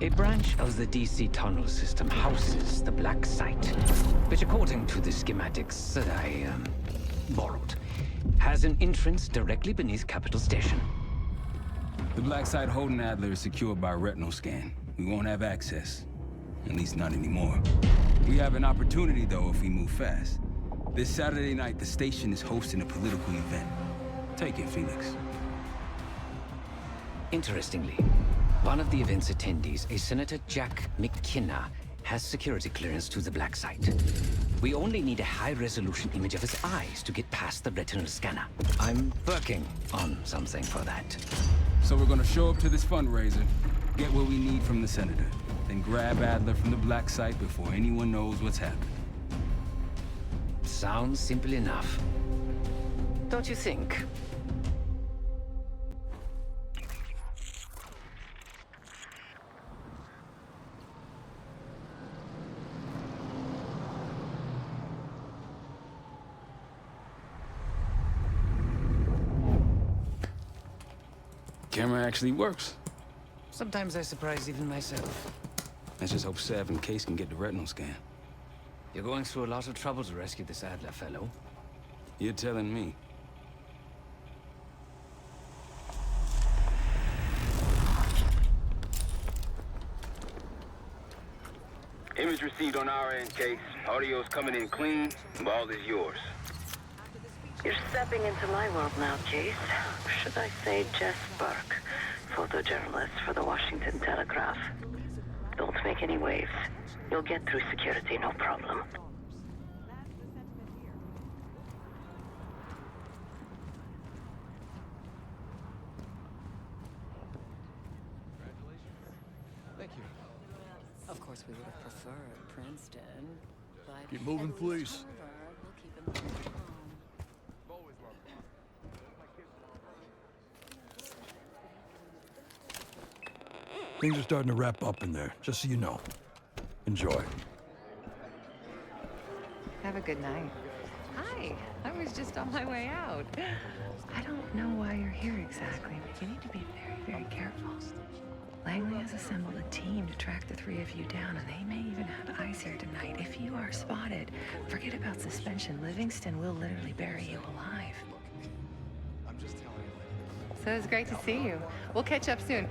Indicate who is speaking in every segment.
Speaker 1: A branch of the DC tunnel system houses the black site, which according to the schematics that I borrowed, has an entrance directly beneath Capital Station.
Speaker 2: The black site holding Adler is secured by a retinal scan. We won't have access. At least not anymore. We have an opportunity, though, if we move fast. This Saturday night, the station is hosting a political event. Take it, Felix.
Speaker 1: Interestingly, one of the event's attendees, a Senator Jack McKenna, has security clearance to the black site. We only need a high-resolution image of his eyes to get past the retinal scanner. I'm working on something for that.
Speaker 2: So we're gonna show up to this fundraiser, get what we need from the Senator, then grab Adler from the black site before anyone knows what's happened.
Speaker 1: Sounds simple enough. Don't you think?
Speaker 2: Camera actually works.
Speaker 1: Sometimes I surprise even myself.
Speaker 2: Let's just hope Sav and Case can get the retinal scan.
Speaker 1: You're going through a lot of trouble to rescue this Adler fellow.
Speaker 2: You're telling me.
Speaker 3: Image received on our end, Case. Audio's coming in clean. Ball is yours.
Speaker 4: You're stepping into my world now, Case. Should I say Jess Burke, photojournalist for the Washington Telegraph. Don't make any waves. You'll get through security, no problem.
Speaker 5: Thank you.
Speaker 6: Of course, we would have preferred Princeton, but...
Speaker 5: Keep moving, please.
Speaker 6: We'll keep him home.
Speaker 5: Things are starting to wrap up in there, just so you know. Enjoy.
Speaker 7: Have a good night. Hi, I was just on my way out. I don't know why you're here exactly, but you need to be very, very careful. Langley has assembled a team to track the three of you down, and they may even have eyes here tonight. If you are spotted, forget about suspension. Livingston will literally bury you alive. So it's great to see you. We'll catch up soon.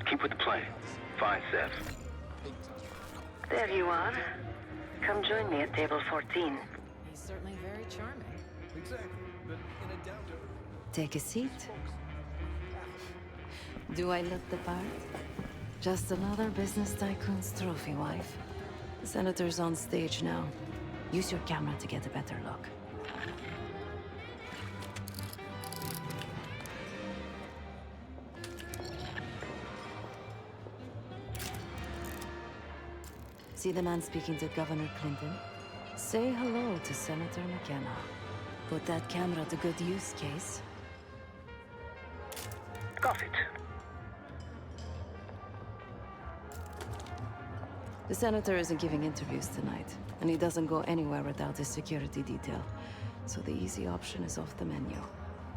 Speaker 3: Keep with the plan. Find Seth.
Speaker 4: There you are. Come join me at table 14.
Speaker 6: He's certainly very charming.
Speaker 5: Exactly, but in a down-to-earth.
Speaker 6: Take a seat. Do I look the part? Just another business tycoon's trophy wife. The Senator's on stage now. Use your camera to get a better look. See the man speaking to Governor Clinton? Say hello to Senator McKenna. Put that camera to good use, Case.
Speaker 3: Got it.
Speaker 6: The Senator isn't giving interviews tonight, and he doesn't go anywhere without his security detail. So the easy option is off the menu.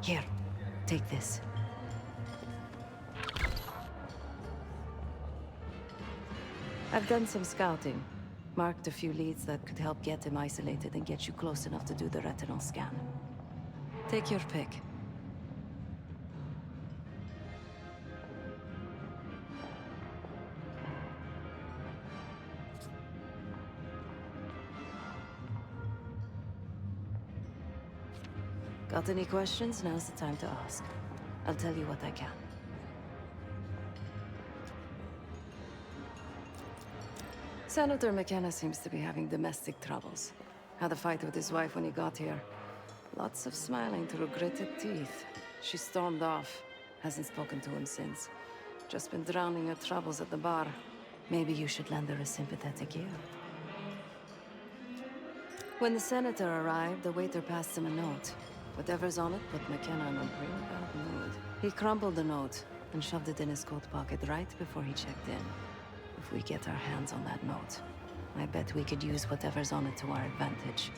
Speaker 6: Here, take this. I've done some scouting. Marked a few leads that could help get him isolated and get you close enough to do the retinal scan. Take your pick. Got any questions? Now's the time to ask. I'll tell you what I can. Senator McKenna seems to be having domestic troubles. Had a fight with his wife when he got here. Lots of smiling through gritted teeth. She stormed off. Hasn't spoken to him since. Just been drowning her troubles at the bar. Maybe you should lend her a sympathetic ear. When the Senator arrived, the waiter passed him a note. Whatever's on it put McKenna in a real bad mood. He crumpled the note and shoved it in his coat pocket right before he checked in. If we get our hands on that note, I bet we could use whatever's on it to our advantage.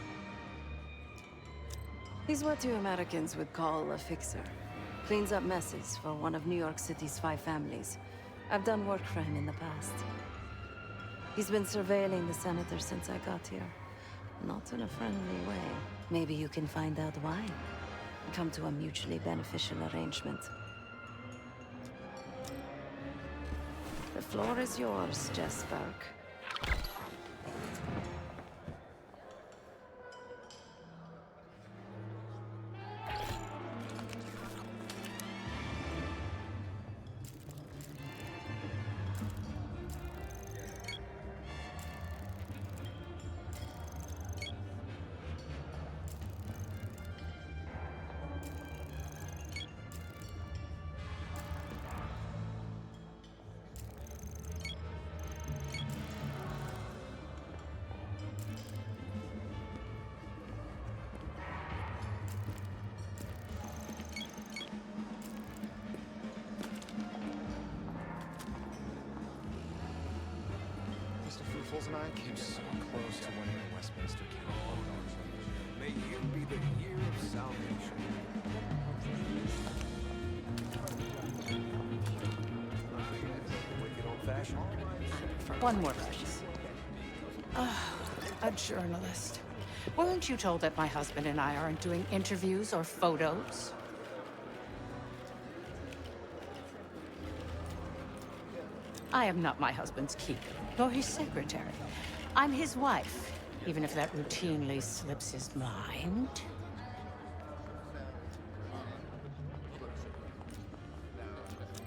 Speaker 6: He's what you Americans would call a fixer. Cleans up messes for one of New York City's 5 families. I've done work for him in the past. He's been surveilling the senator since I got here. Not in a friendly way. Maybe you can find out why. Come to a mutually beneficial arrangement. The floor is yours, Jess Burke.
Speaker 8: Fools and I came so close to winning the Westminster County. May you be the year of salvation. Wicked old-fashioned.
Speaker 9: One more, please. A journalist. Weren't you told that my husband and I aren't doing interviews or photos? I am not my husband's keeper, nor his secretary. I'm his wife, even if that routinely slips his mind.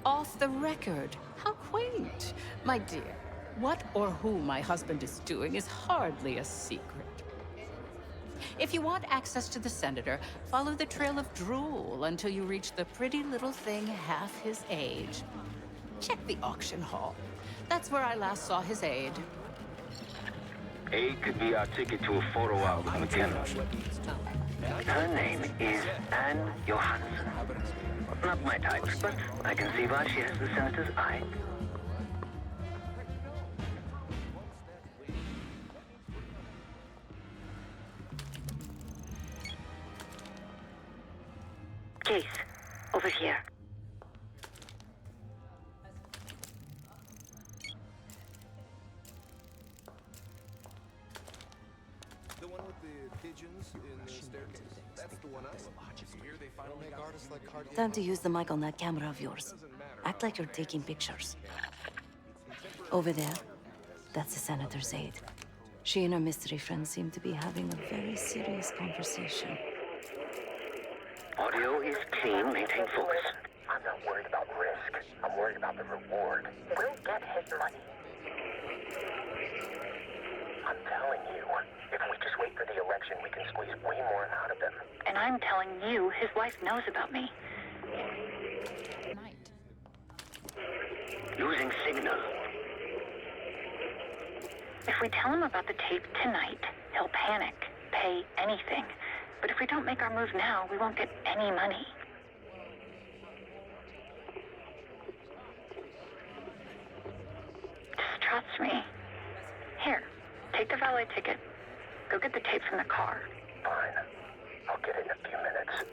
Speaker 9: Off the record. How quaint. My dear, what or who my husband is doing is hardly a secret. If you want access to the senator, follow the trail of drool until you reach the pretty little thing half his age. Check the auction hall. That's where I last saw his aide.
Speaker 3: Aid could be our ticket to a photo op with McKenna.
Speaker 4: Her name is Anne Johansson. Not my type, but I can see why she has the senator's eye. Case, over here.
Speaker 8: The one with the pigeons in the staircase. That's the one I love. Here they finally make artists like Cartier.
Speaker 6: Time to use the mic on that camera of yours. Act like you're taking pictures. Over there, that's the senator's aide. She and her mystery friend seem to be having a very serious conversation.
Speaker 4: Audio is clean, maintain focus.
Speaker 10: I'm not worried about risk. I'm worried about the reward. We'll get his money. I'm telling you, if we just wait for the election, we can squeeze way more out of him.
Speaker 4: And I'm telling you, his wife knows about me.
Speaker 7: Night.
Speaker 4: Losing signal. If we tell him about the tape tonight, he'll panic, pay anything. But if we don't make our move now, we won't get any money. Just trust me. Here, take the valet ticket. Go get the tape from the car.
Speaker 10: Fine. I'll get it in a few minutes.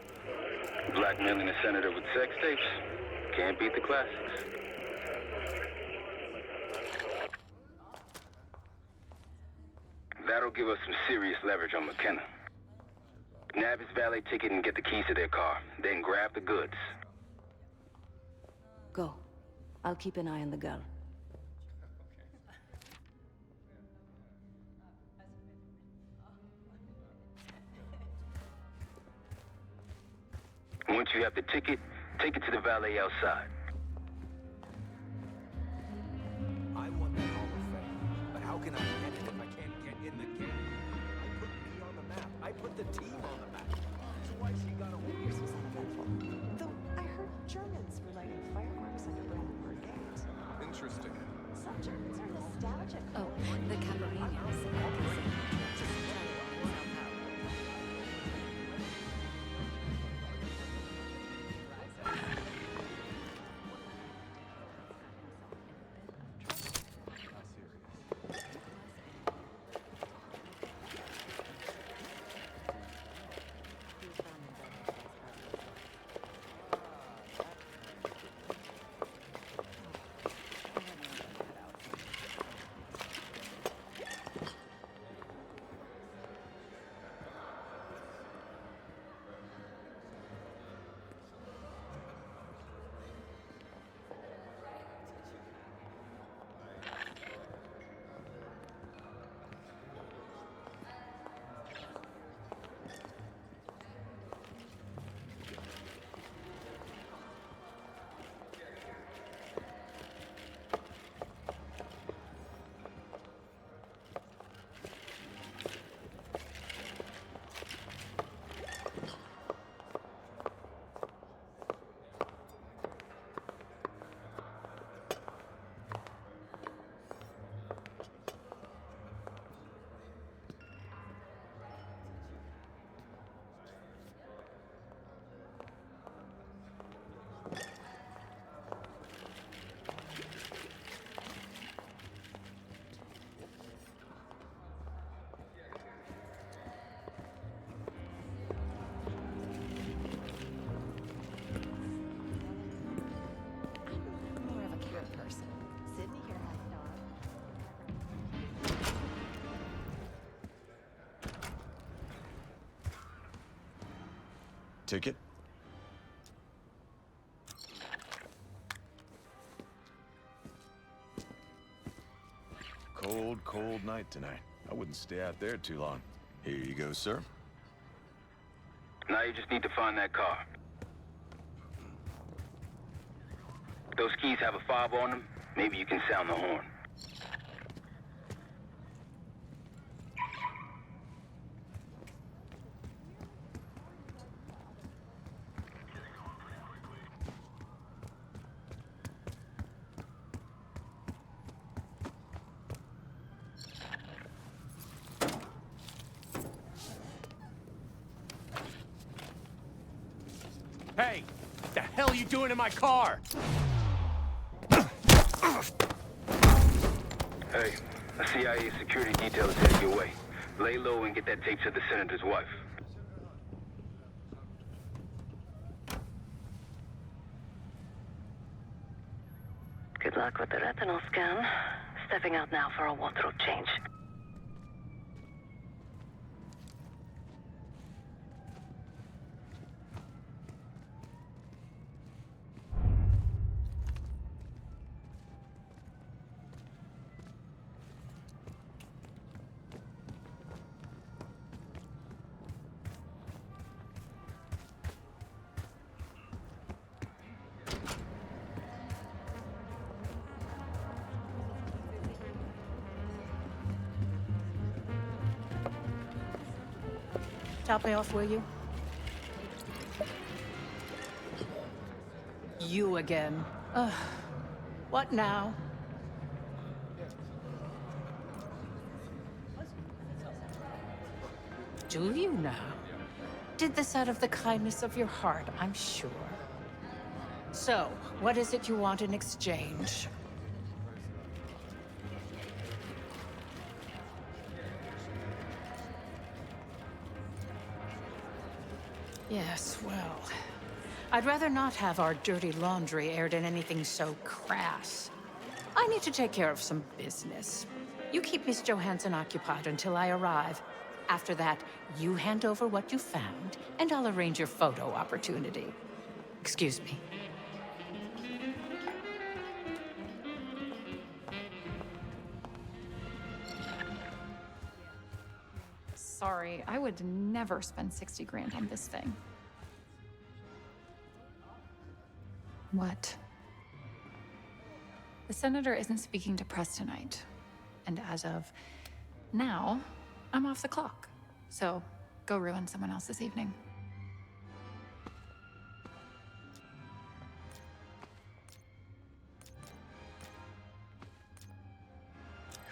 Speaker 3: Blackmailing a senator with sex tapes. Can't beat the classics. That'll give us some serious leverage on McKenna. Nab his valet ticket and get the keys to their car. Then grab the goods.
Speaker 6: Go. I'll keep an eye on the girl.
Speaker 3: Once you have the ticket, take it to the valet outside.
Speaker 8: I want the Hall of Fame, but how can I get it if I can't get in the game? I put me on the map. I put the team on the map. So why's he got a
Speaker 11: Yours was uneventful. Though I heard Germans were lighting fireworks on your Brandenburg Gate.
Speaker 8: Interesting.
Speaker 11: Some Germans are nostalgic.
Speaker 7: Oh, the Cabarinians.
Speaker 12: Ticket? Cold, cold night tonight. I wouldn't stay out there too long. Here you go, sir.
Speaker 3: Now you just need to find that car. Those keys have a fob on them. Maybe you can sound the horn.
Speaker 8: Hey! The hell are you doing in my car?
Speaker 3: Hey, a CIA security detail is headed your way. Lay low and get that tape to the senator's wife.
Speaker 4: Good luck with the retinal scan. Stepping out now for a wardrobe change.
Speaker 9: Top me off, will you? You again. What now? Do you now? Did this out of the kindness of your heart, I'm sure. So, what is it you want in exchange? Yes, well, I'd rather not have our dirty laundry aired in anything so crass. I need to take care of some business. You keep Miss Johansson occupied until I arrive. After that, you hand over what you found, and I'll arrange your photo opportunity. Excuse me.
Speaker 13: Sorry, I would never spend 60 grand on this thing. What? The senator isn't speaking to press tonight. And as of now, I'm off the clock. So, go ruin someone else's evening.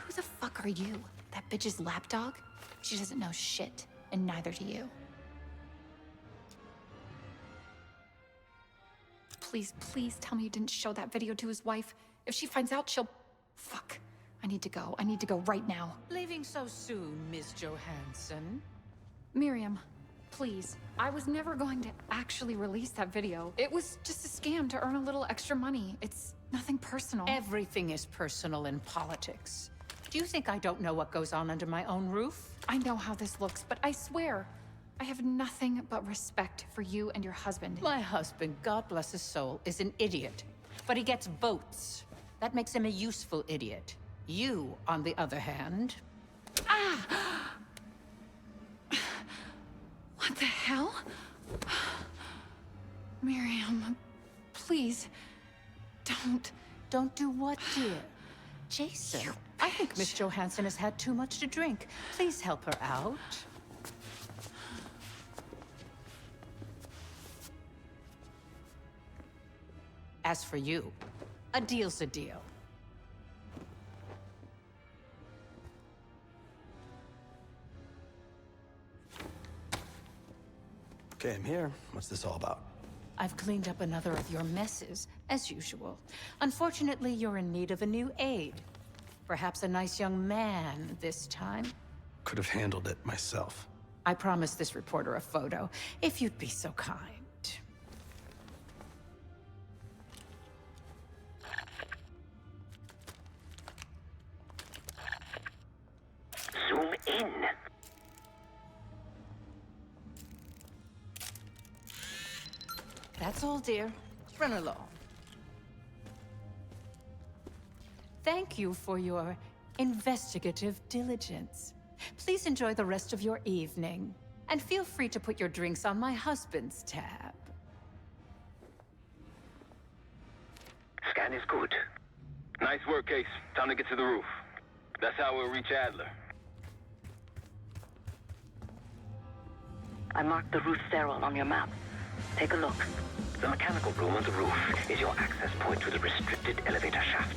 Speaker 13: Who the fuck are you? That bitch's lapdog? She doesn't know shit, and neither do you. Please, please tell me you didn't show that video to his wife. If she finds out, she'll... Fuck. I need to go. I need to go right now.
Speaker 9: Leaving so soon, Miss Johansson?
Speaker 13: Miriam, please. I was never going to actually release that video. It was just a scam to earn a little extra money. It's nothing personal.
Speaker 9: Everything is personal in politics. Do you think I don't know what goes on under my own roof?
Speaker 13: I know how this looks, but I swear, I have nothing but respect for you and your husband.
Speaker 9: My husband, God bless his soul, is an idiot. But he gets votes. That makes him a useful idiot. You, on the other hand...
Speaker 13: Ah! What the hell? Miriam, please, don't...
Speaker 9: Don't do what, dear? Jason, I think Miss Johansson has had too much to drink. Please help her out. As for you, a deal's a deal.
Speaker 14: Okay, I'm here. What's this all about?
Speaker 9: I've cleaned up another of your messes, as usual. Unfortunately, you're in need of a new aide. Perhaps a nice young man this time.
Speaker 14: Could have handled it myself.
Speaker 9: I promised this reporter a photo, if you'd be so kind.
Speaker 10: Zoom in.
Speaker 9: That's all, dear. Run along. Thank you for your investigative diligence. Please enjoy the rest of your evening. And feel free to put your drinks on my husband's tab.
Speaker 3: Scan is good. Nice work, Case. Time to get to the roof. That's how we'll reach Adler.
Speaker 4: I marked the roof stairwell on your map. Take a look.
Speaker 10: The mechanical room on the roof is your access point to the restricted elevator shaft.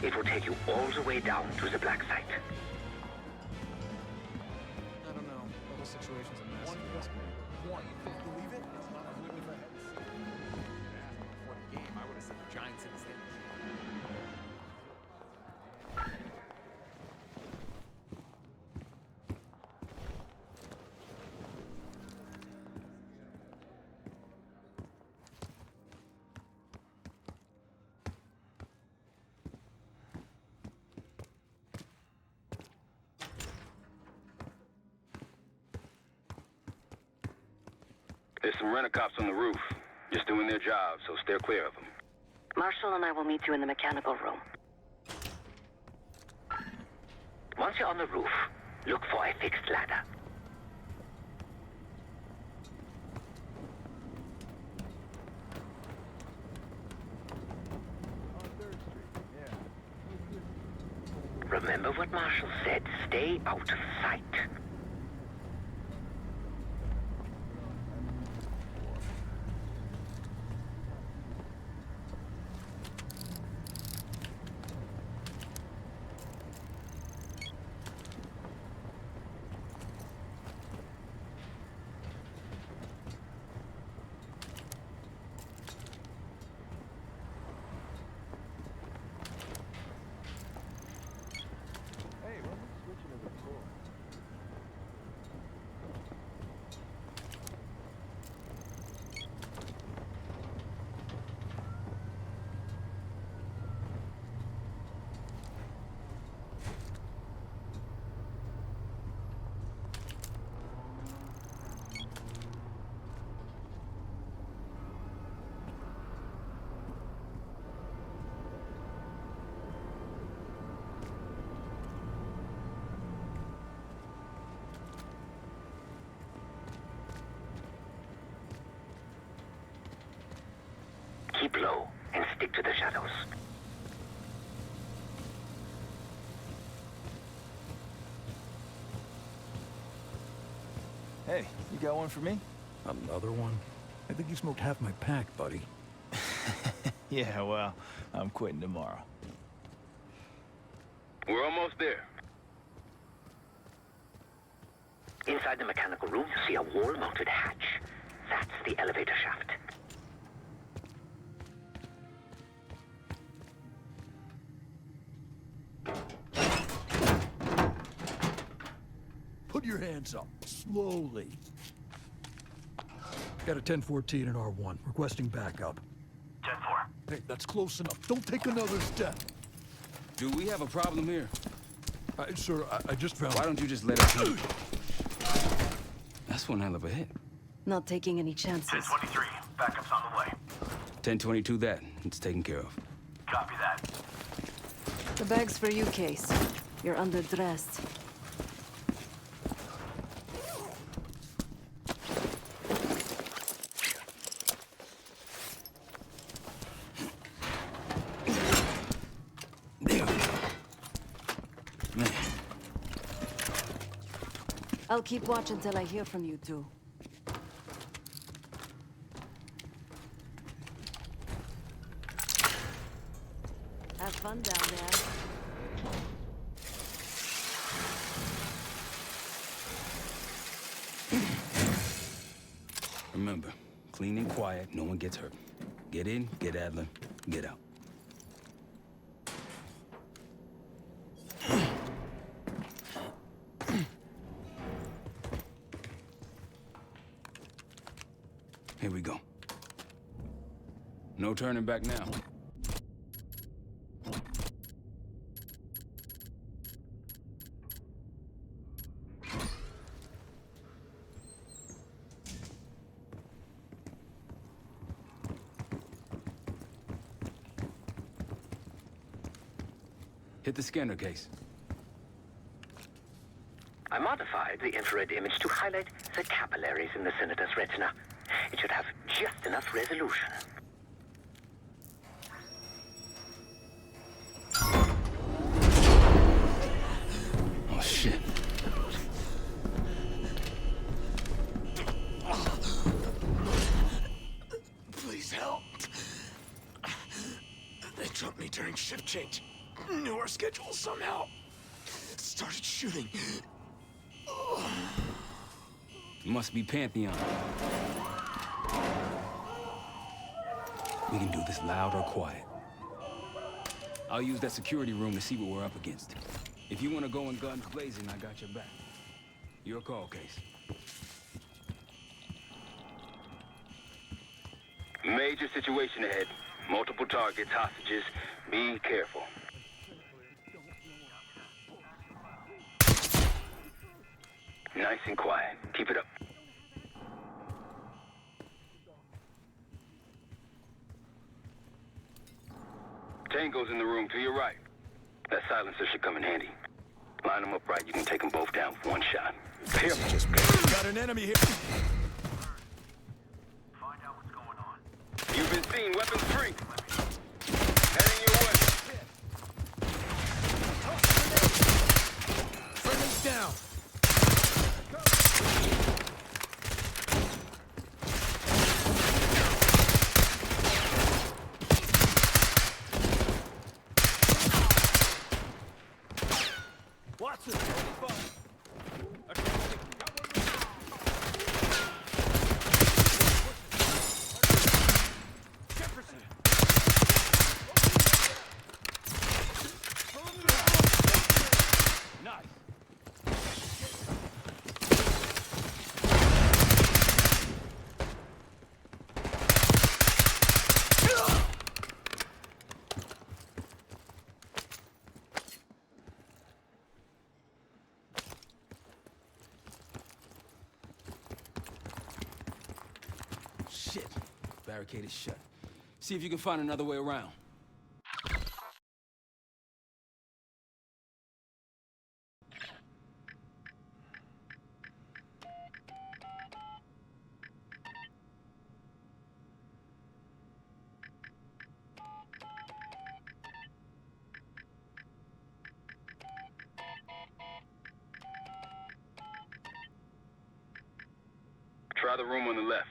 Speaker 10: It will take you all the way down to the black site.
Speaker 8: I don't know. The whole situation's a mess. One, believe it? It's not 100 if I had before the game, I would have said the Giants in the standings.
Speaker 3: There's some rent-a-cops on the roof. Just doing their job, so steer clear of them.
Speaker 4: Marshall and I will meet you in the mechanical room.
Speaker 10: Once you're on the roof, look for a fixed ladder. Remember what Marshall said, stay out of sight. Keep low and stick to the shadows.
Speaker 12: Hey, you got one for me?
Speaker 5: Another one? I think you smoked half my pack, buddy.
Speaker 12: Yeah, well, I'm quitting tomorrow.
Speaker 3: We're almost there.
Speaker 10: Inside the mechanical room, you see a wall-mounted hatch. That's the elevator shaft.
Speaker 5: Put your hands up, slowly. Got a 1014 and R1, requesting backup.
Speaker 10: 10-4.
Speaker 5: Hey, that's close enough. Don't take another step.
Speaker 2: Do we have a problem here?
Speaker 5: Sir, I just found...
Speaker 2: Why don't you just let us know? That's one hell of a hit.
Speaker 6: Not taking any chances.
Speaker 10: 10-23. Backup's on the way.
Speaker 2: 1022 that. It's taken care of.
Speaker 10: Copy that.
Speaker 6: The bag's for you, Case. You're underdressed. I'll keep watch until I hear from you two. Have fun down there.
Speaker 2: Remember, clean and quiet, no one gets hurt. Get in, get Adler, get out. Here we go. No turning back now. Hit the scanner case.
Speaker 10: I modified the infrared image to highlight the capillaries in the senator's retina. It should have just enough resolution.
Speaker 2: Oh, shit.
Speaker 8: Please help. They jumped me during shift change. Knew our schedule somehow. Started shooting.
Speaker 2: Must be Pantheon. We can do this loud or quiet. I'll use that security room to see what we're up against. If you want to go in guns blazing, I got your back. Your call, Case.
Speaker 3: Major situation ahead. Multiple targets, hostages. Be careful. Nice and quiet. Keep it up. Tango's in the room to your right. That silencer should come in handy. Line them up right, you can take them both down with one shot. Careful.
Speaker 8: Got an enemy here.
Speaker 3: Find out what's going on. You've been seen, weapons free. Heading your way.
Speaker 8: Friendly's down. Watson,
Speaker 2: Shit. Barricade is shut. See if you can find another way around.
Speaker 3: Try the room on the left.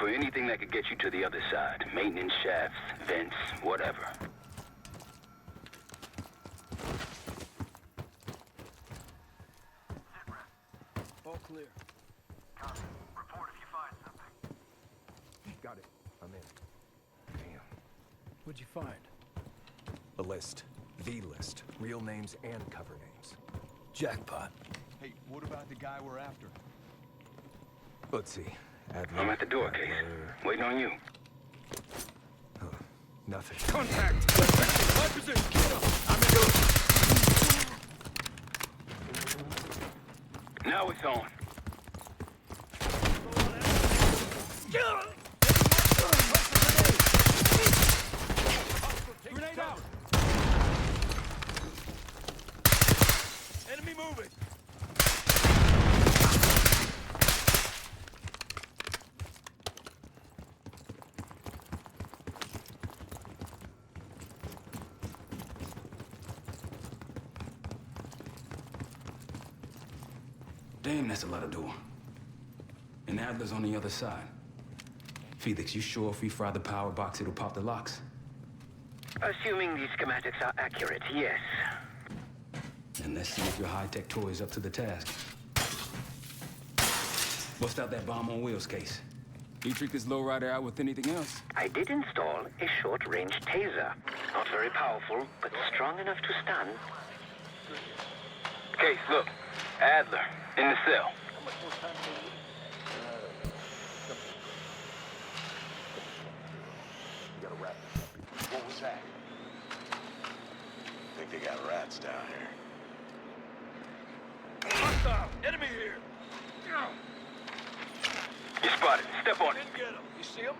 Speaker 3: for anything that could get you to the other side. Maintenance shafts, vents, whatever.
Speaker 5: All clear.
Speaker 8: Copy. Report if you find something. Got it. I'm in. Damn.
Speaker 5: What'd you find?
Speaker 8: A list. The list. Real names and cover names.
Speaker 5: Jackpot.
Speaker 12: Hey, what about the guy we're after?
Speaker 8: Let's see. Adler,
Speaker 3: I'm at the door, Case. Waiting on you.
Speaker 8: Nothing.
Speaker 12: Contact! My position!
Speaker 3: Now it's on.
Speaker 12: Grenade out! Enemy moving!
Speaker 2: Damn, that's a lot of door. And Adler's on the other side. Felix, you sure if we fry the power box, it'll pop the locks?
Speaker 10: Assuming these schematics are accurate, yes.
Speaker 2: And let's see if your high-tech toy is up to the task. Bust out that bomb on wheels, Case. You trick this lowrider out with anything else?
Speaker 10: I did install a short-range taser. Not very powerful, but strong enough to stun.
Speaker 3: Case, look. Adler, in the cell.
Speaker 12: What was that? Think they got rats down here.
Speaker 3: Hostile! Enemy here! You spotted. Step on it.
Speaker 12: Get him. You see him?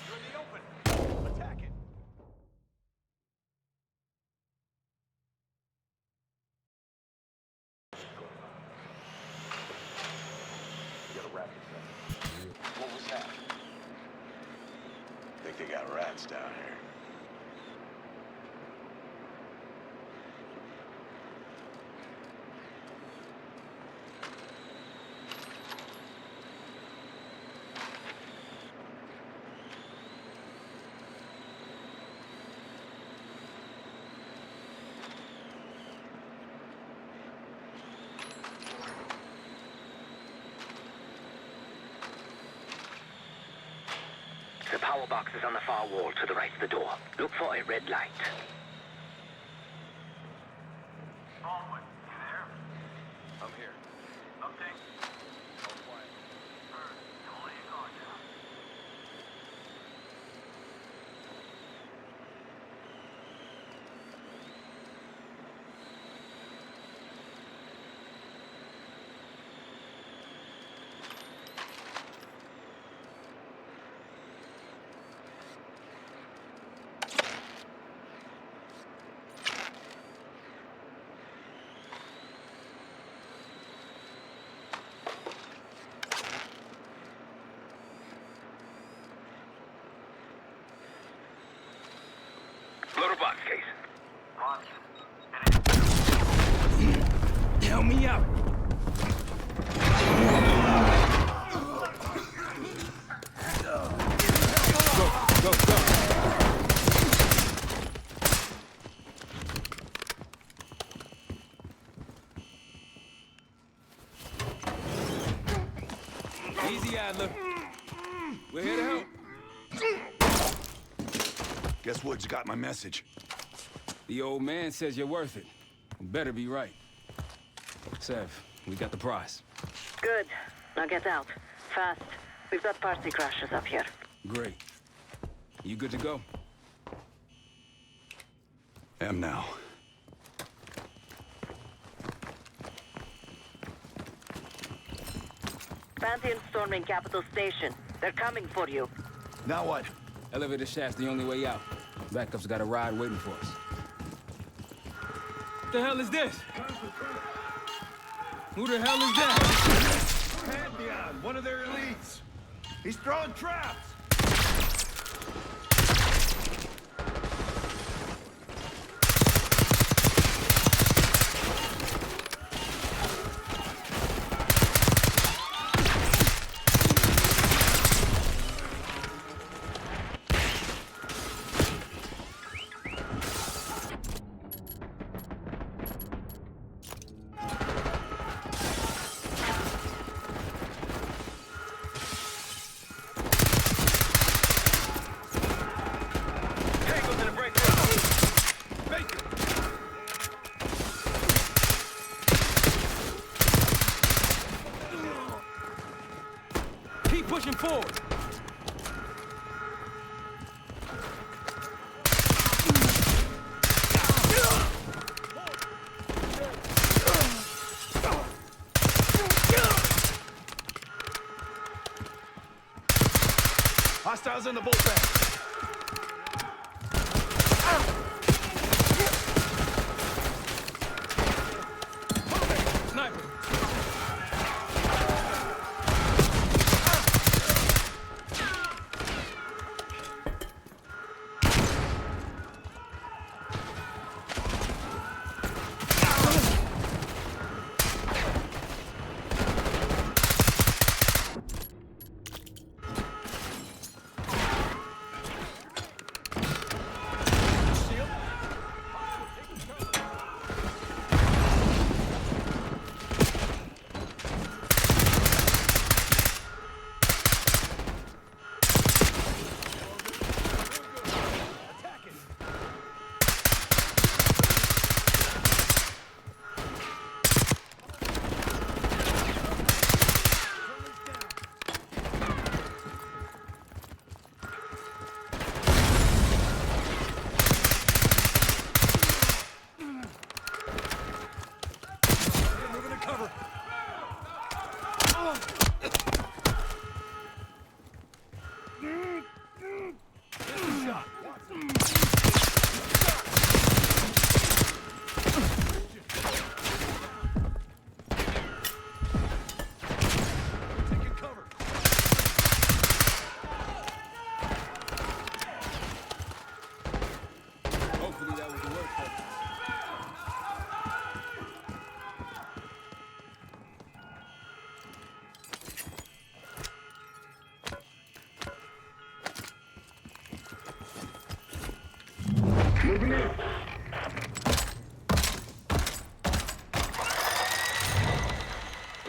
Speaker 8: You're in the open. Attack it. You gotta wrap this up.
Speaker 12: What was that? Think they got rats down here.
Speaker 10: The power box is on the far wall to the right of the door. Look for a red light.
Speaker 8: Baldwin, you there? I'm here. Update? All quiet. Heard. Don't lay your guard down.
Speaker 3: Load a box, Case.
Speaker 2: Help me out! Go, go! Easy, Adler. We're here to help.
Speaker 12: Guess Woods got my message.
Speaker 2: The old man says you're worth it. You better be right. Sev, we got the prize.
Speaker 4: Good. Now get out. Fast. We've got party crashes up here.
Speaker 2: Great. You good to go?
Speaker 12: Am now.
Speaker 4: Pantheon storming Capital Station. They're coming for you.
Speaker 12: Now what?
Speaker 2: Elevator shaft's the only way out. Backup's got a ride waiting for us. What the hell is this? Who the hell is that?
Speaker 15: Pantheon, one of their elites. He's throwing traps.
Speaker 2: Pushing forward.
Speaker 15: Hostiles in the bullpen.
Speaker 2: Sniper.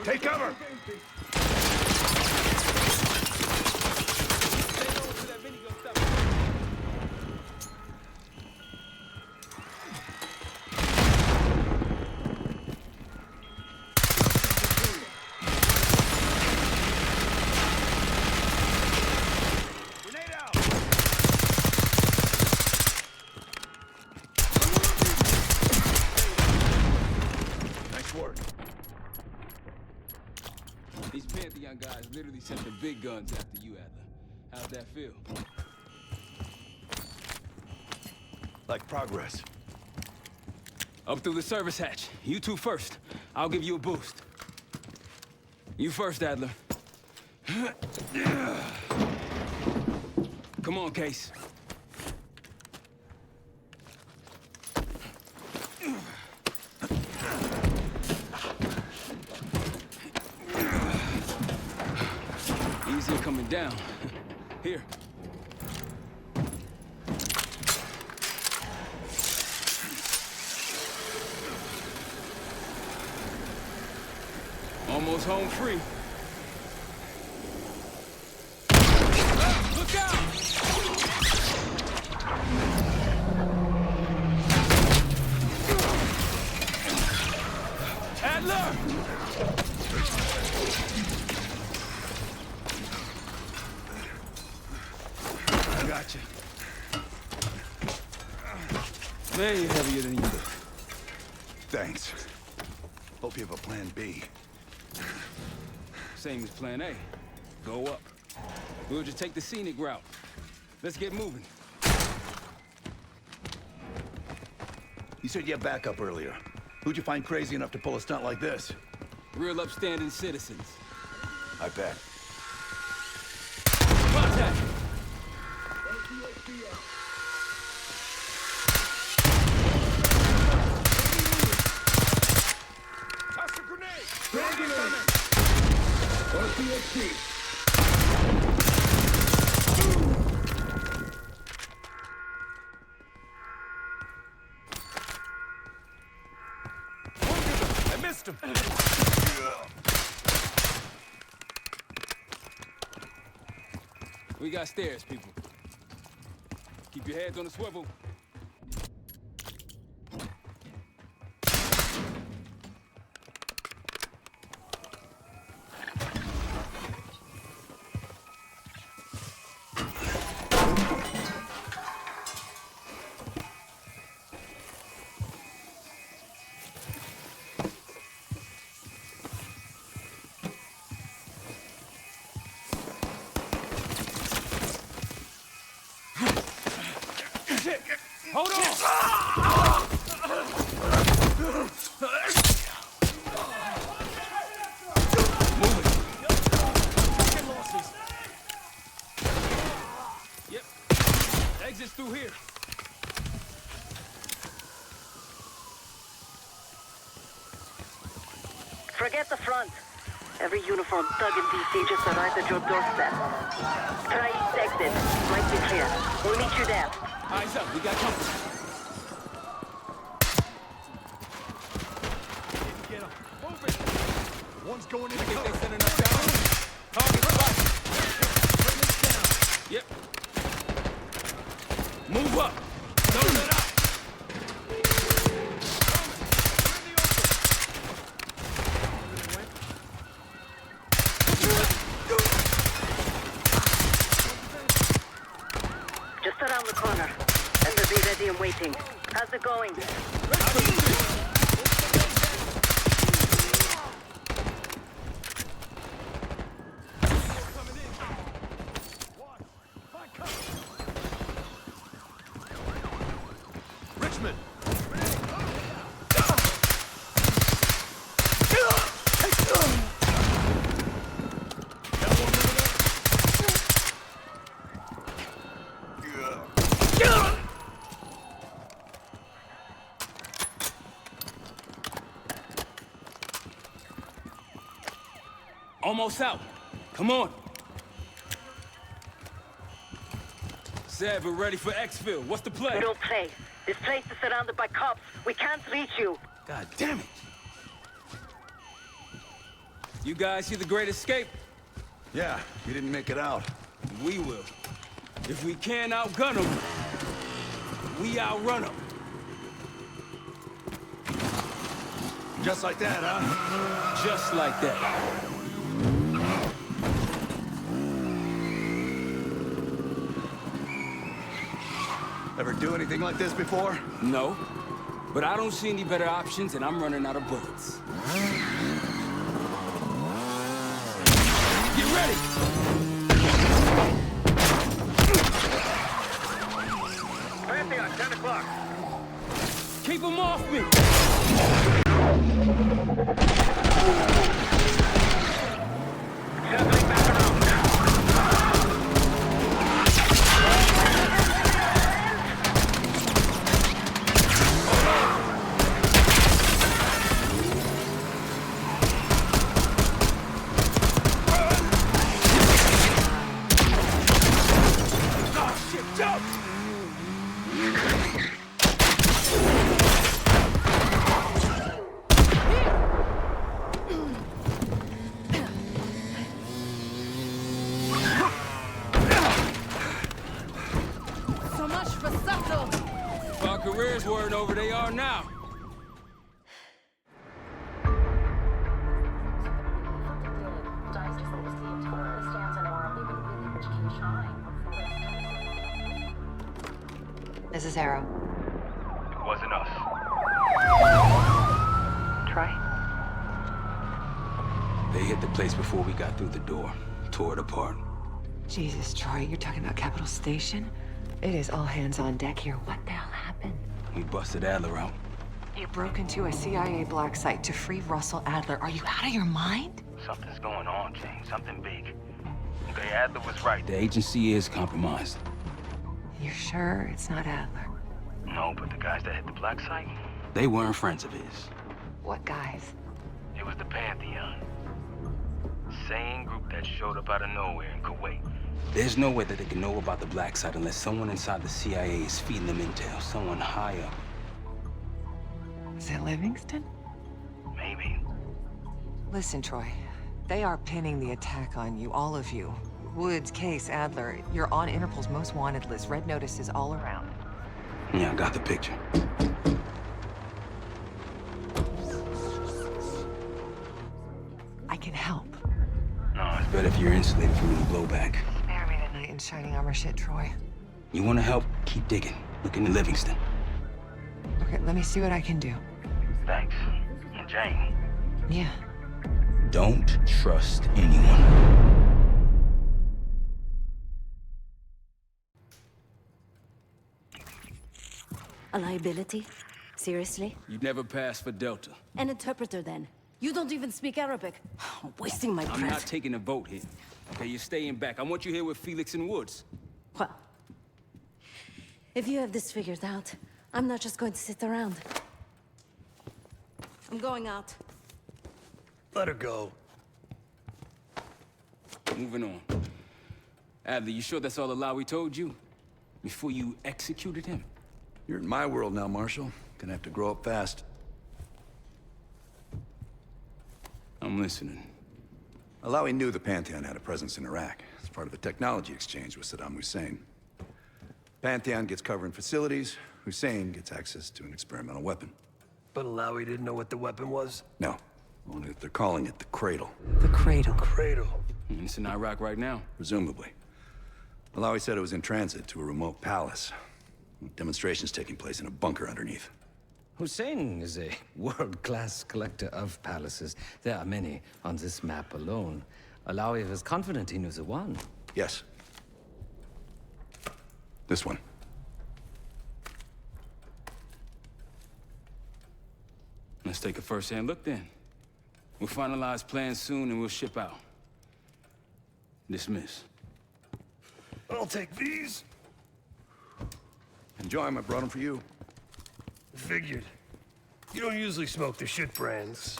Speaker 15: Take cover!
Speaker 2: These Pantheon guys literally sent the big guns after you, Adler. How'd that feel?
Speaker 15: Like progress.
Speaker 2: Up through the service hatch. You two first. I'll give you a boost. You first, Adler. Come on, Case. Easy coming down. Here. Almost home free. Look out! Adler! I gotcha. Man, you're heavier than you look.
Speaker 15: Thanks. Hope you have a plan B.
Speaker 2: Same as plan A. Go up. We'll just take the scenic route. Let's get moving.
Speaker 15: You said you had backup earlier. Who'd you find crazy enough to pull a stunt like this?
Speaker 2: Real upstanding citizens.
Speaker 12: I bet.
Speaker 2: Contact!
Speaker 8: Toss a grenade! I missed him!
Speaker 2: We got stairs, people. Keep your heads on the swivel.
Speaker 8: Hold on!
Speaker 2: Move it.
Speaker 8: Taking losses.
Speaker 2: Yep. Exit's through here.
Speaker 4: Forget the front. Every uniform thug in DC just arrived at your doorstep. Try east exit. Might be clear. We'll meet you there.
Speaker 2: Eyes up, we got company.
Speaker 8: Get him. Move it. One's going in.
Speaker 2: I think they sending us down. Target spot.
Speaker 8: Bring this down.
Speaker 2: Yep. Move up. Don't let out.
Speaker 4: Just around the corner. SRB ready and waiting. How's it going?
Speaker 8: Richmond!
Speaker 2: Almost out. Come on. Said we're ready for exfil. What's the play?
Speaker 4: We don't play. This place is surrounded by cops. We can't reach you.
Speaker 2: God damn it. You guys see the Great Escape?
Speaker 15: Yeah, you didn't make it out.
Speaker 2: We will. If we can't outgun them, we outrun them.
Speaker 15: Just like that, huh?
Speaker 2: Just like that.
Speaker 15: Ever do anything like this before?
Speaker 2: No, but I don't see any better options and I'm running out of bullets. Get ready!
Speaker 3: Radeon, 10 o'clock.
Speaker 2: Keep them off me!
Speaker 3: Circling back around.
Speaker 2: Careers weren't over, they are now.
Speaker 7: This is Arrow.
Speaker 3: Wasn't us.
Speaker 7: Troy?
Speaker 2: They hit the place before we got through the door. Tore it apart.
Speaker 7: Jesus, Troy, you're talking about Capital Station? It is all hands on deck here. What the hell happened?
Speaker 2: We busted Adler out.
Speaker 7: You broke into a CIA black site to free Russell Adler. Are you out of your mind?
Speaker 2: Something's going on, James. Something big. Okay, Adler was right. The agency is compromised.
Speaker 7: You sure it's not Adler?
Speaker 2: No, but the guys that hit the black site, they weren't friends of his.
Speaker 7: What guys?
Speaker 2: It was the Pantheon. Same group that showed up out of nowhere in Kuwait. There's no way that they can know about the black site unless someone inside the CIA is feeding them intel. Someone high up.
Speaker 7: Is it Livingston?
Speaker 2: Maybe.
Speaker 7: Listen, Troy. They are pinning the attack on you, all of you. Woods, Case, Adler. You're on Interpol's most wanted list. Red notices all around.
Speaker 2: Yeah, I got the picture.
Speaker 7: I can help.
Speaker 2: No, it's better if you're insulated from any blowback.
Speaker 7: Spare me the knight in shining armor shit, Troy.
Speaker 2: You want to help? Keep digging. Look into Livingston.
Speaker 7: Okay, let me see what I can do.
Speaker 2: Thanks. And Jane.
Speaker 7: Yeah.
Speaker 2: Don't trust anyone.
Speaker 16: A liability? Seriously?
Speaker 2: You'd never pass for Delta.
Speaker 16: An interpreter, then. You don't even speak Arabic. Wasting my breath.
Speaker 2: I'm not taking a vote here. Okay, you're staying back. I want you here with Felix and Woods.
Speaker 16: Well, if you have this figured out, I'm not just going to sit around. I'm going out.
Speaker 5: Let her go.
Speaker 2: Moving on. Adler, you sure that's all the lie we told you? Before you executed him?
Speaker 15: You're in my world now, Marshal. Gonna have to grow up fast.
Speaker 2: I'm listening.
Speaker 15: Alawi knew the Pantheon had a presence in Iraq. It's part of a technology exchange with Saddam Hussein. Pantheon gets cover in facilities. Hussein gets access to an experimental weapon.
Speaker 5: But Alawi didn't know what the weapon was?
Speaker 15: No. Only that they're calling it the Cradle.
Speaker 7: The Cradle.
Speaker 5: Cradle.
Speaker 2: It's in Iraq right now.
Speaker 15: Presumably. Alawi said it was in transit to a remote palace. Demonstrations taking place in a bunker underneath.
Speaker 1: Hussein is a world-class collector of palaces. There are many on this map alone. Alawi was confident he knew the one.
Speaker 15: Yes. This one.
Speaker 2: Let's take a first-hand look then. We'll finalize plans soon and we'll ship out. Dismiss.
Speaker 5: I'll take these.
Speaker 15: Enjoy them. I brought them for you.
Speaker 5: Figured. You don't usually smoke the shit brands.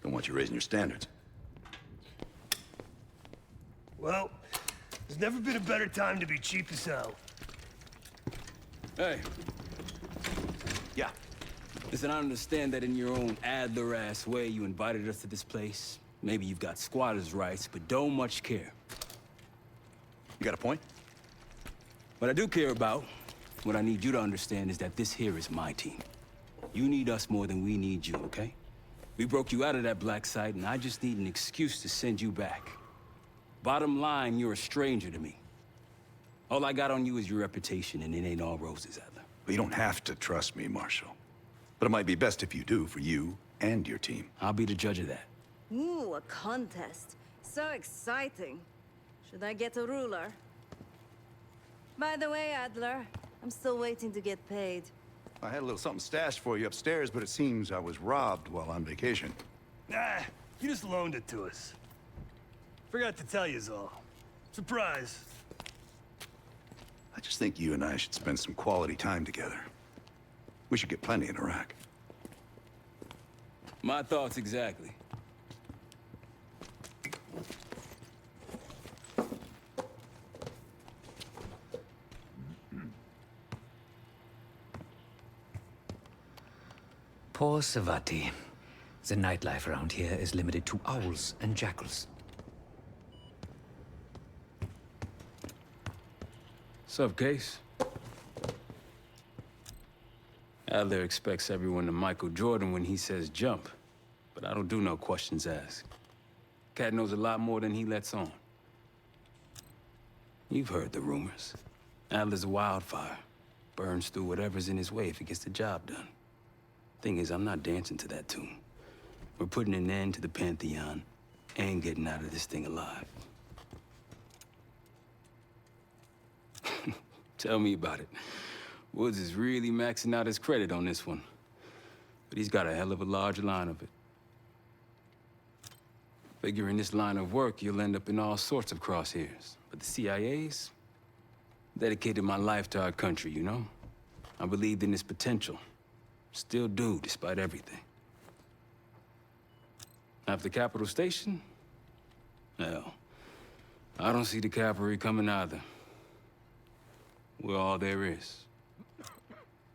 Speaker 15: Don't want you raising your standards.
Speaker 5: Well, there's never been a better time to be cheap as hell.
Speaker 2: Hey.
Speaker 15: Yeah.
Speaker 2: Listen, I understand that in your own Adler-ass way you invited us to this place. Maybe you've got squatters' rights, but don't much care.
Speaker 15: You got a point?
Speaker 2: What I do care about, what I need you to understand is that this here is my team. You need us more than we need you, okay? We broke you out of that black site, and I just need an excuse to send you back. Bottom line, you're a stranger to me. All I got on you is your reputation, and it ain't all roses, Adler.
Speaker 15: But you don't have to trust me, Marshal. But it might be best if you do, for you and your team.
Speaker 2: I'll be the judge of that.
Speaker 16: Ooh, a contest. So exciting. Should I get a ruler? By the way, Adler, I'm still waiting to get paid.
Speaker 15: I had a little something stashed for you upstairs, but it seems I was robbed while on vacation.
Speaker 5: Nah, you just loaned it to us. Forgot to tell yous all. Surprise.
Speaker 15: I just think you and I should spend some quality time together. We should get plenty in Iraq.
Speaker 2: My thoughts exactly.
Speaker 1: Poor Savati. The nightlife around here is limited to owls and jackals.
Speaker 2: Sup, Case? Adler expects everyone to Michael Jordan when he says jump, but I don't do no questions asked. Cat knows a lot more than he lets on. You've heard the rumors. Adler's a wildfire. Burns through whatever's in his way if he gets the job done. Thing is, I'm not dancing to that tune. We're putting an end to the Pantheon and getting out of this thing alive. Tell me about it. Woods is really maxing out his credit on this one. But he's got a hell of a large line of it. Figure in this line of work, you'll end up in all sorts of crosshairs. But the CIA's dedicated my life to our country, you know? I believed in its potential. Still do, despite everything. After Capital Station? Hell, I don't see the cavalry coming either. We're all there is.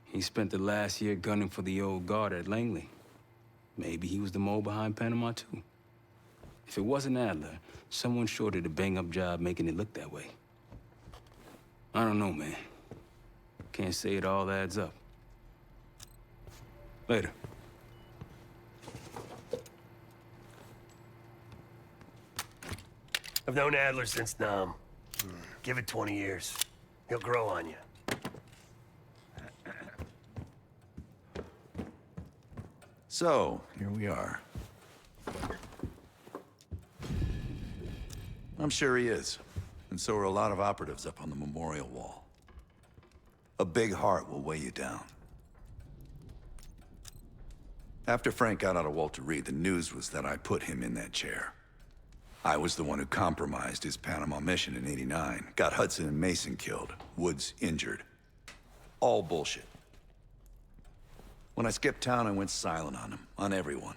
Speaker 2: He spent the last year gunning for the old guard at Langley. Maybe he was the mole behind Panama, too. If it wasn't Adler, someone sure did a bang-up job making it look that way. I don't know, man. Can't say it all adds up. Later.
Speaker 5: I've known Adler since Nam. Give it 20 years. He'll grow on you.
Speaker 15: So, here we are. I'm sure he is. And so are a lot of operatives up on the memorial wall. A big heart will weigh you down. After Frank got out of Walter Reed, the news was that I put him in that chair. I was the one who compromised his Panama mission in '89, got Hudson and Mason killed, Woods injured. All bullshit. When I skipped town, I went silent on him, on everyone.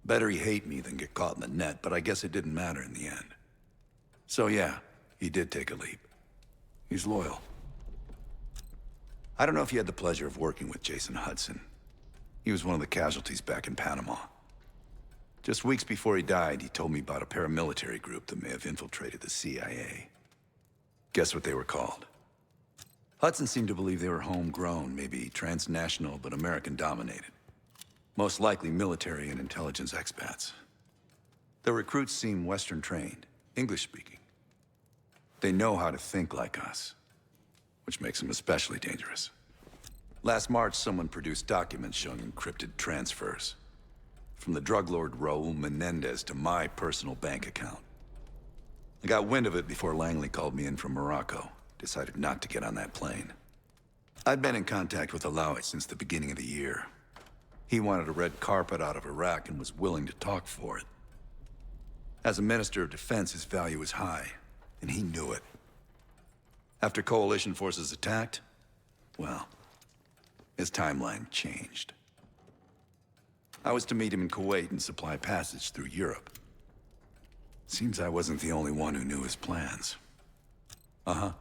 Speaker 15: Better he hate me than get caught in the net, but I guess it didn't matter in the end. So yeah, he did take a leap. He's loyal. I don't know if you had the pleasure of working with Jason Hudson. He was one of the casualties back in Panama. Just weeks before he died, he told me about a paramilitary group that may have infiltrated the CIA. Guess what they were called? Hudson seemed to believe they were homegrown, maybe transnational, but American-dominated. Most likely military and intelligence expats. The recruits seem Western-trained, English-speaking. They know how to think like us, which makes them especially dangerous. Last March, someone produced documents showing encrypted transfers. From the drug lord Raul Menendez to my personal bank account. I got wind of it before Langley called me in from Morocco. Decided not to get on that plane. I'd been in contact with Alawi since the beginning of the year. He wanted a red carpet out of Iraq and was willing to talk for it. As a Minister of Defense, his value was high, and he knew it. After coalition forces attacked, well, his timeline changed. I was to meet him in Kuwait and supply passage through Europe. Seems I wasn't the only one who knew his plans. Uh-huh.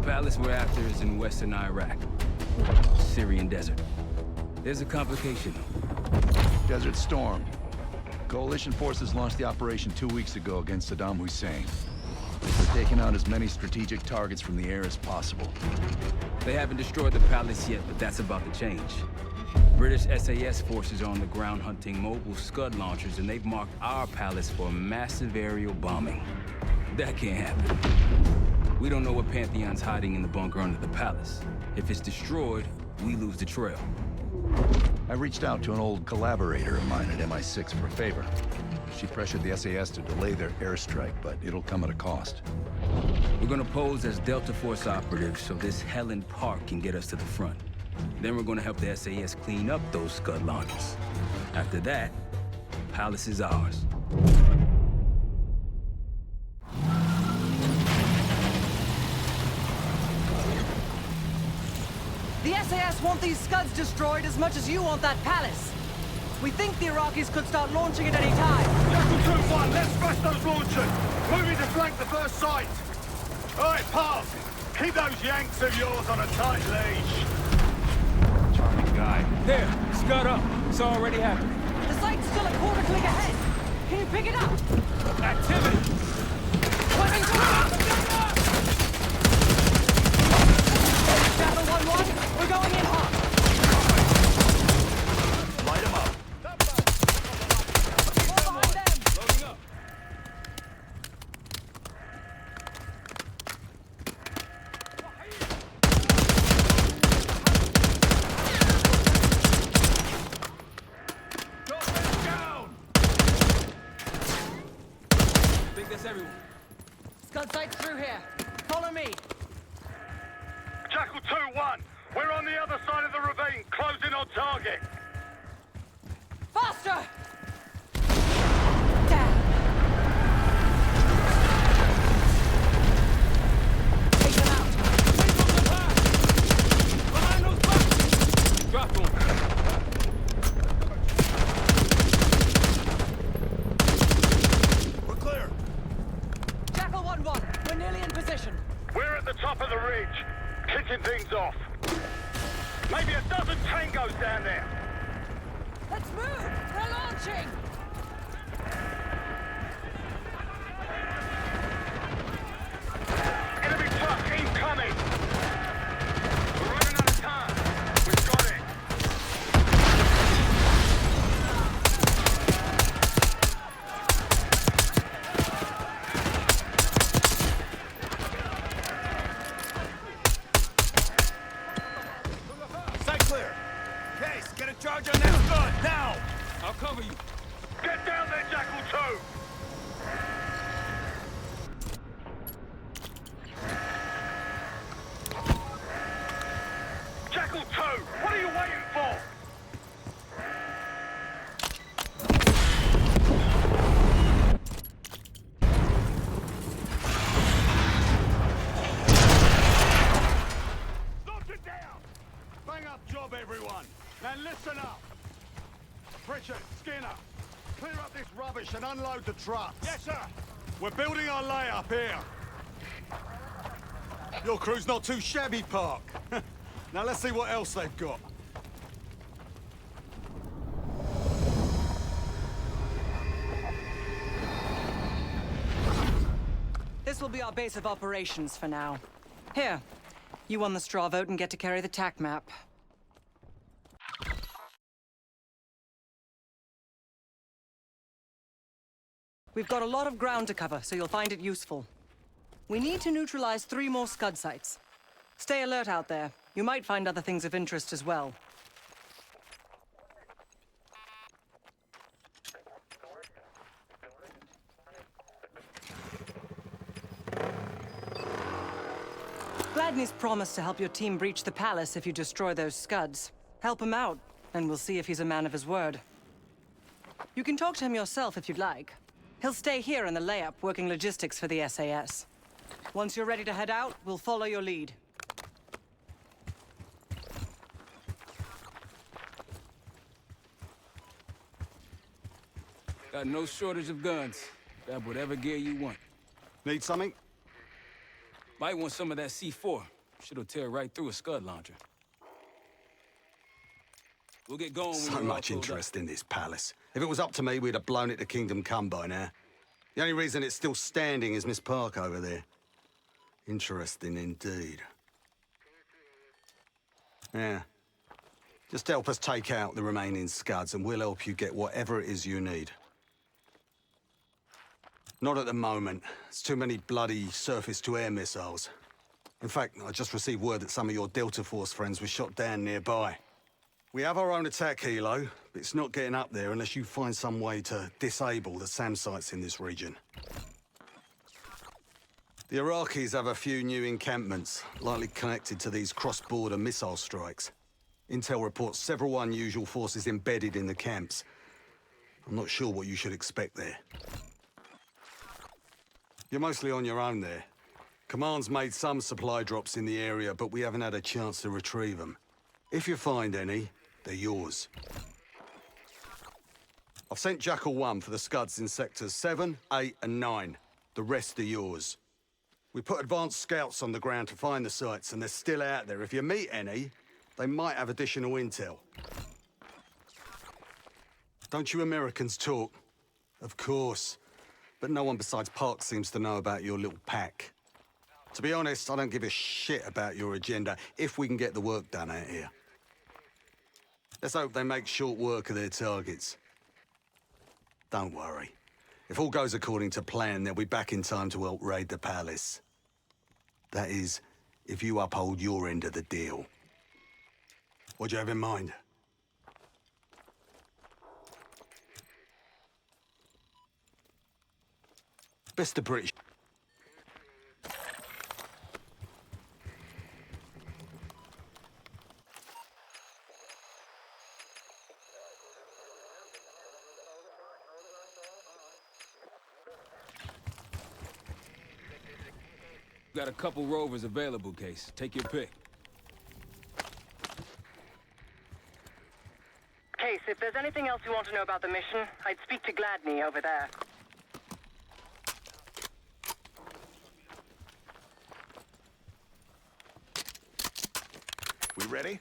Speaker 2: Palace we're after is in western Iraq. Syrian desert. There's a complication, though.
Speaker 15: Desert Storm. Coalition forces launched the operation 2 weeks ago against Saddam Hussein. They're taking out as many strategic targets from the air as possible.
Speaker 2: They haven't destroyed the palace yet, but that's about to change. British SAS forces are on the ground hunting mobile Scud launchers, and they've marked our palace for massive aerial bombing. That can't happen. We don't know what Pantheon's hiding in the bunker under the palace. If it's destroyed, we lose the trail.
Speaker 15: I reached out to an old collaborator of mine at MI6 for a favor. She pressured the SAS to delay their airstrike, but it'll come at a cost.
Speaker 2: We're gonna pose as Delta Force operatives so this Helen Park can get us to the front. Then we're gonna help the SAS clean up those Scud launchers. After that, palace is ours.
Speaker 17: The SAS want these Scuds destroyed as much as you want that palace. We think the Iraqis could start launching at any time.
Speaker 18: Delta 2-1, let's smash those launchers. Moving to flank the first site. All right, Park. Keep those Yanks of yours on a tight leash.
Speaker 2: Charming guy. There, Scud up. It's already happening.
Speaker 17: The site's still a quarter click ahead. Can you pick it up?
Speaker 2: Activity.
Speaker 17: Jackal 1-1, we're going in hot.
Speaker 15: Light him up.
Speaker 2: Loading up. I think that's everyone.
Speaker 17: Scud sights through here. Follow me.
Speaker 18: Jackal 2-1. We're on the other side of the ravine, closing on target.
Speaker 17: Faster!
Speaker 2: Dropped one.
Speaker 18: We're clear.
Speaker 17: Jackal 1-1, we're nearly in position.
Speaker 18: We're at the top of the ridge, kicking things off. Maybe a dozen tangos down there.
Speaker 17: Let's move! We're launching!
Speaker 18: Enemy truck incoming. We're running out of time. We've got it.
Speaker 8: Sight clear. Case, get a charge on that gun, now!
Speaker 2: I'll cover you.
Speaker 18: Get down there, Jackal 2. Jackal 2, what are you waiting for? Knock it down! Bang up job, everyone. Now listen up. Pritchard, Skinner, clear up this rubbish and unload the trucks. Yes, sir. We're building our layup here. Your crew's not too shabby, Park. Now let's see what else they've got.
Speaker 17: This will be our base of operations for now. Here, you won the straw vote and get to carry the TAC map. We've got a lot of ground to cover, so you'll find it useful. We need to neutralize 3 more Scud sites. Stay alert out there. You might find other things of interest as well. Gladney's promised to help your team breach the palace if you destroy those Scuds. Help him out, and we'll see if he's a man of his word. You can talk to him yourself if you'd like. He'll stay here in the layup, working logistics for the SAS. Once you're ready to head out, we'll follow your lead.
Speaker 2: Got no shortage of guns. Grab whatever gear you want.
Speaker 18: Need something?
Speaker 2: Might want some of that C4. Shit'll tear right through a Scud launcher. We'll get going when
Speaker 14: So
Speaker 2: you're all
Speaker 14: much
Speaker 2: pulled up.
Speaker 14: interest in this palace. If it was up to me, we'd have blown it to Kingdom Come by now. The only reason it's still standing is Miss Park over there. Interesting indeed. Yeah. Just help us take out the remaining Scuds and we'll help you get whatever it is you need. Not at the moment. It's too many bloody surface-to-air missiles. In fact, I just received word that some of your Delta Force friends were shot down nearby. We have our own attack helo, but it's not getting up there unless you find some way to disable the SAM sites in this region. The Iraqis have a few new encampments, likely connected to these cross-border missile strikes. Intel reports several unusual forces embedded in the camps. I'm not sure what you should expect there. You're mostly on your own there. Command's made some supply drops in the area, but we haven't had a chance to retrieve them. If you find any, they're yours. I've sent Jackal 1 for the Scuds in sectors 7, 8, and 9. The rest are yours. We put advanced scouts on the ground to find the sites, and they're still out there. If you meet any, they might have additional intel. Don't you Americans talk? Of course. but no one besides Park seems to know about your little pack. To be honest, I don't give a shit about your agenda if we can get the work done out here. Let's hope they make short work of their targets. Don't worry. If all goes according to plan, they'll be back in time to help raid the palace. That is, if you uphold your end of the deal. What do you have in mind? Best of British.
Speaker 2: Got a couple rovers available, Case. Take your pick.
Speaker 4: Case, if there's anything else you want to know about the mission, I'd speak to Gladney over there.
Speaker 12: We ready?